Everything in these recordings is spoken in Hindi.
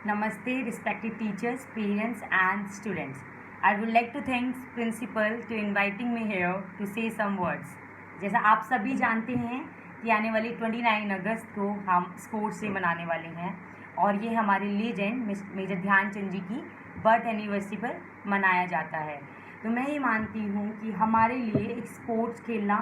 Namaste, respected teachers, parents, and students. I would like to thank principal to inviting me here to say some words. जैसा आप सभी जानते हैं कि आने वाली 29 अगस्त को हम स्पोर्ट्स डे मनाने वाले हैं और ये हमारे लीजेंड मेजर ध्यानचंद जी की बर्थ एनिवर्सरी पर मनाया जाता है। तो मैं ये मानती हूँ कि हमारे लिए एक स्पोर्ट्स खेलना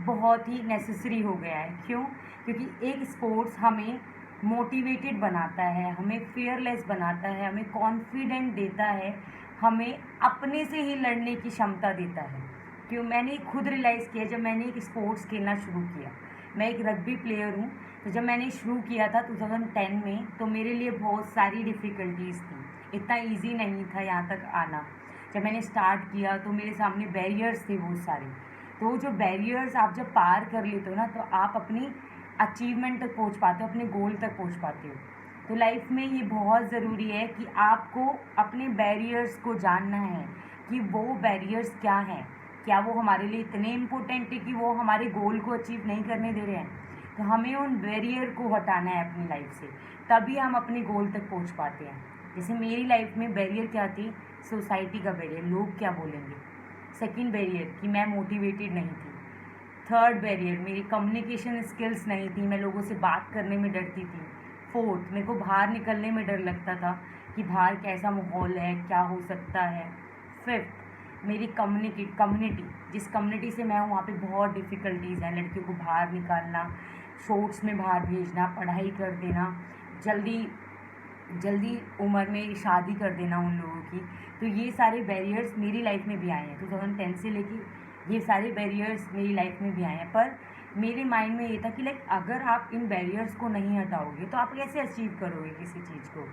बहुत ही नेसेसरी हो गया है। क्यों? क्योंकि एक स्पोर्ट्स हमें मोटिवेटेड बनाता है, हमें फियरलेस बनाता है, हमें कॉन्फिडेंट देता है, हमें अपने से ही लड़ने की क्षमता देता है। क्यों? मैंने खुद रियलाइज़ किया जब मैंने एक स्पोर्ट्स खेलना शुरू किया। मैं एक रग्बी प्लेयर हूँ, तो जब मैंने शुरू किया था 2010 में, तो मेरे लिए बहुत सारी डिफ़िकल्टीज़ थी। इतना ईजी नहीं था यहाँ तक आना। जब मैंने स्टार्ट किया तो मेरे सामने बैरियर्स थे बहुत सारे। तो जो बैरियर्स आप जब पार कर लेते हो ना, तो आप अपनी अचीवमेंट तक पहुंच पाते हो, अपने गोल तक पहुंच पाते हो। तो लाइफ में ये बहुत ज़रूरी है कि आपको अपने बैरियर्स को जानना है कि वो बैरियर्स क्या हैं। क्या वो हमारे लिए इतने इम्पोर्टेंट है कि वो हमारे गोल को अचीव नहीं करने दे रहे हैं? तो हमें उन बैरियर को हटाना है अपनी लाइफ से, तभी हम अपने गोल तक पहुंच पाते हैं। जैसे मेरी लाइफ में बैरियर क्या थी? सोसाइटी का बैरियर, लोग क्या बोलेंगे। सेकंड बैरियर कि मैं मोटिवेटेड नहीं थी। थर्ड बैरियर मेरी कम्युनिकेशन स्किल्स नहीं थी, मैं लोगों से बात करने में डरती थी। फोर्थ, मेरे को बाहर निकलने में डर लगता था कि बाहर कैसा माहौल है, क्या हो सकता है। फिफ्थ, मेरी कम्युनिटी जिस कम्युनिटी से मैं हूँ वहाँ पे बहुत डिफ़िकल्टीज़ हैं। लड़कियों को बाहर निकालना, शॉर्ट्स में बाहर भेजना, पढ़ाई कर देना, जल्दी उम्र में शादी कर देना उन लोगों की। तो ये सारे बैरियर्स मेरी लाइफ में भी आए हैं 2010 से लेके। ये सारे बैरियर्स मेरी लाइफ में भी आए हैं, पर मेरे माइंड में ये था कि अगर आप इन बैरियर्स को नहीं हटाओगे तो आप कैसे अचीव करोगे किसी चीज़ को।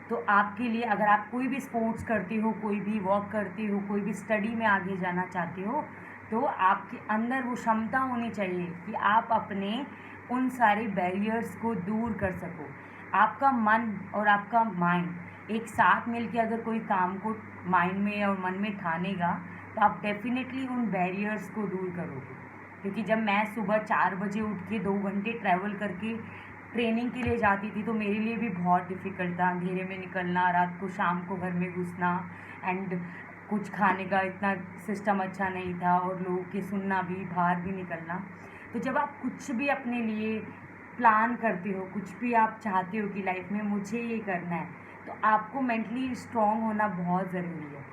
तो आपके लिए अगर आप कोई भी स्पोर्ट्स करते हो, कोई भी वर्क करते हो, कोई भी स्टडी में आगे जाना चाहते हो, तो आपके अंदर वो क्षमता होनी चाहिए कि आप अपने उन सारे बैरियर्स को दूर कर सको। आपका मन और आपका माइंड एक साथ मिलकर अगर कोई काम को माइंड में और मन में ठानेगा तो आप डेफिनेटली उन बैरियर्स को दूर करोगे। क्योंकि जब मैं सुबह 4 बजे उठ के 2 घंटे ट्रैवल करके ट्रेनिंग के लिए जाती थी तो मेरे लिए भी बहुत डिफ़िकल्ट था। अंधेरे में निकलना, रात को शाम को घर में घुसना, एंड कुछ खाने का इतना सिस्टम अच्छा नहीं था, और लोगों के सुनना भी, बाहर भी निकलना। तो जब आप कुछ भी अपने लिए प्लान करते हो, कुछ भी आप चाहते हो कि लाइफ में मुझे ये करना है, तो आपको मेंटली स्ट्रॉन्ग होना बहुत ज़रूरी है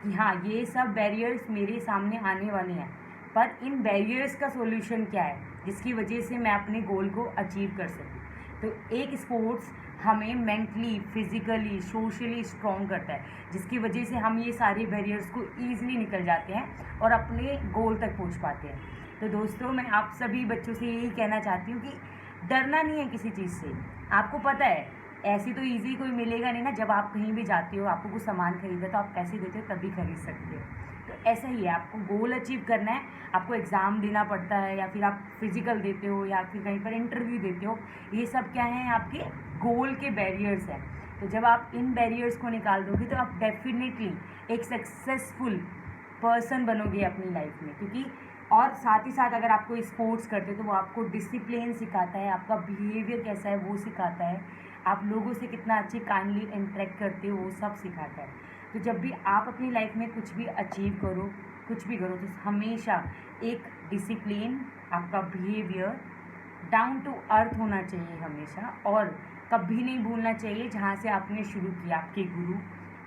कि हाँ, ये सब बैरियर्स मेरे सामने आने वाले हैं, पर इन बैरियर्स का सॉल्यूशन क्या है जिसकी वजह से मैं अपने गोल को अचीव कर सकूँ। तो एक स्पोर्ट्स हमें मेंटली, फिज़िकली, सोशली स्ट्रॉन्ग करता है, जिसकी वजह से हम ये सारे बैरियर्स को ईज़िली निकल जाते हैं और अपने गोल तक पहुँच पाते हैं। तो दोस्तों, मैं आप सभी बच्चों से यही कहना चाहती हूँ कि डरना नहीं है किसी चीज़ से। आपको पता है ऐसी तो ईज़ी कोई मिलेगा नहीं ना। जब आप कहीं भी जाते हो, आपको कुछ सामान खरीदना, तो आप पैसे देते हो तभी खरीद सकते हो। तो ऐसा ही है, आपको गोल अचीव करना है, आपको एग्ज़ाम देना पड़ता है, या फिर आप फिज़िकल देते हो, या फिर कहीं पर इंटरव्यू देते हो। ये सब क्या हैं? आपके गोल के बैरियर्स हैं। तो जब आप इन बैरियर्स को निकाल दोगे तो आप डेफिनेटली एक सक्सेसफुल पर्सन बनोगे अपनी लाइफ में। क्योंकि और साथ ही साथ अगर आप कोई स्पोर्ट्स करते हो तो वो आपको डिसिप्लिन सिखाता है, आपका बिहेवियर कैसा है वो सिखाता है, आप लोगों से कितना अच्छी काइंडली इंटरेक्ट करते हो वो सब सिखाता है। तो जब भी आप अपनी लाइफ में कुछ भी अचीव करो, कुछ भी करो, तो हमेशा एक डिसिप्लिन, आपका बिहेवियर डाउन टू अर्थ होना चाहिए हमेशा। और कभी नहीं भूलना चाहिए जहाँ से आपने शुरू किया, आपके गुरु,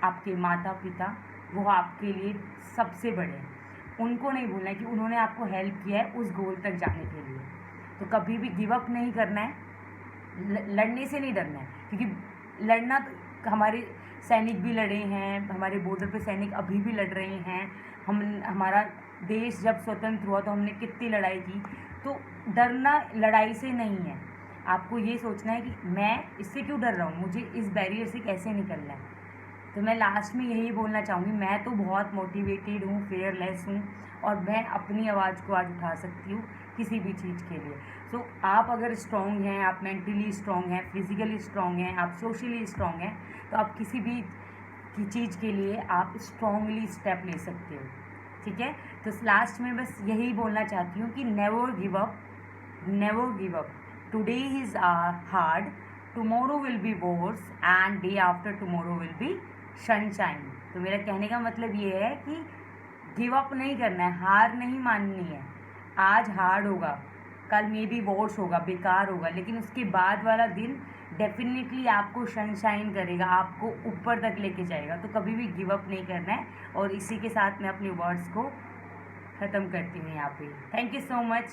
आपके माता पिता, वो आपके लिए सबसे बड़े हैं। उनको नहीं भूलना है कि उन्होंने आपको हेल्प किया है उस गोल तक जाने के लिए। तो कभी भी गिव अप नहीं करना है, लड़ने से नहीं डरना है। क्योंकि लड़ना तो हमारे सैनिक भी लड़े हैं, हमारे बॉर्डर पे सैनिक अभी भी लड़ रहे हैं। हमारा देश जब स्वतंत्र हुआ तो हमने कितनी लड़ाई की। तो डरना लड़ाई से नहीं है, आपको ये सोचना है कि मैं इससे क्यों डर रहा हूँ, मुझे इस बैरियर से कैसे निकलना है। तो मैं लास्ट में यही बोलना चाहूँगी, मैं तो बहुत मोटिवेटेड हूँ, फेयरलेस हूँ, और मैं अपनी आवाज़ को आज उठा सकती हूँ किसी भी चीज़ के लिए। सो आप अगर स्ट्रॉन्ग हैं, आप मेंटली स्ट्रॉन्ग हैं, फिज़िकली स्ट्रॉन्ग हैं, आप सोशली स्ट्रॉन्ग हैं, तो आप किसी भी की चीज़ के लिए आप स्ट्रॉन्गली स्टेप ले सकते हो। ठीक है? तो लास्ट में बस यही बोलना चाहती हूँ कि never give up, never give up. Today is hard, tomorrow will be Wars and day after tomorrow will be sunshine. तो मेरा कहने का मतलब ये है कि गिव अप नहीं करना है, हार नहीं माननी है। आज हार्ड होगा, कल मे बी वॉर्स होगा, बेकार होगा, लेकिन उसके बाद वाला दिन डेफिनेटली आपको सनशाइन करेगा, आपको ऊपर तक लेके जाएगा। तो कभी भी गिव अप नहीं करना है। और इसी के साथ मैं अपने वर्ड्स को ख़त्म करती हूँ यहाँ पे। Thank you so much.